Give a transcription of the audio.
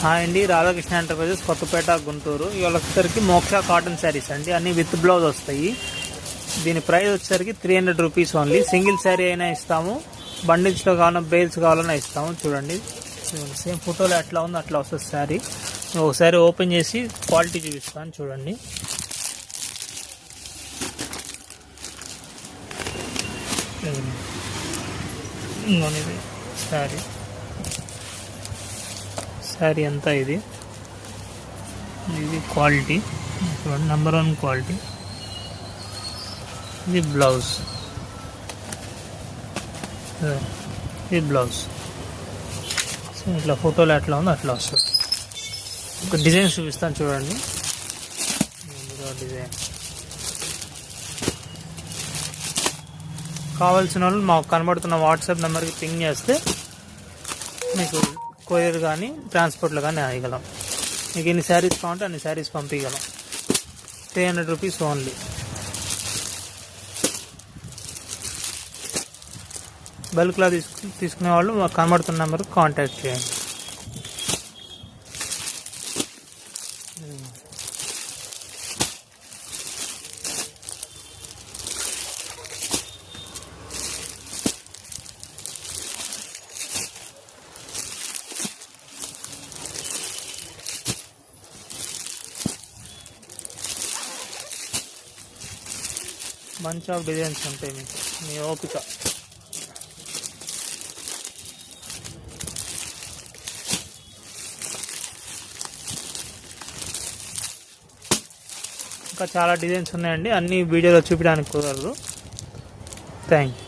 Hi అండి, Radhakrishna enterprises, Kothapeta, Guntur. ఇవాళ వచ్చేసరికి మోక్ష కాటన్ శారీస్ అండి, అన్ని విత్ బ్లౌజ్ వస్తాయి. దీని ప్రైస్ వచ్చేసరికి 300 రూపీస్ ఓన్లీ. సింగిల్ శారీ అయినా ఇస్తాము, బండిల్స్లో కావాలన్నా బెయిల్స్ కావాలన్నా ఇస్తాము. చూడండి, సేమ్ ఫోటోలో ఎట్లా ఉందో అట్లా వస్తుంది శారీ. ఒకసారి ఓపెన్ చేసి క్వాలిటీ చూపిస్తాను, చూడండి. ఇది శారీ అంతా ఇది క్వాలిటీ చూడండి, నెంబర్ 1 క్వాలిటీ. ఇది బ్లౌజ్, ఇది బ్లౌజ్. సో ఇట్లా ఫోటోలో ఎట్లా ఉందో అట్లా వస్తుంది. ఒక డిజైన్ చూపిస్తాను, చూడండి. డిజైన్ కావాల్సిన వాళ్ళు మాకు కనబడుతున్న వాట్సాప్ నెంబర్కి పింగ్ చేస్తే మీకు కొరియర్ కానీ ట్రాన్స్పోర్ట్లో కానీ వేయగలం. మీకు ఎన్ని శారీస్ కావాలంటే అన్ని శారీస్ పంపించగలం. 300 రూపీస్ ఓన్లీ. బల్క్లా తీసుకునే వాళ్ళు మాకు కనబడుతున్న నెంబర్కి కాంటాక్ట్ చేయండి. మంచి ఆఫ్ డిజైన్స్ ఉంటాయి, మీకు మీ ఓపిక. ఇంకా చాలా డిజైన్స్ ఉన్నాయండి, అన్ని వీడియోలో చూపించడానికి కుదరదు. Thank you.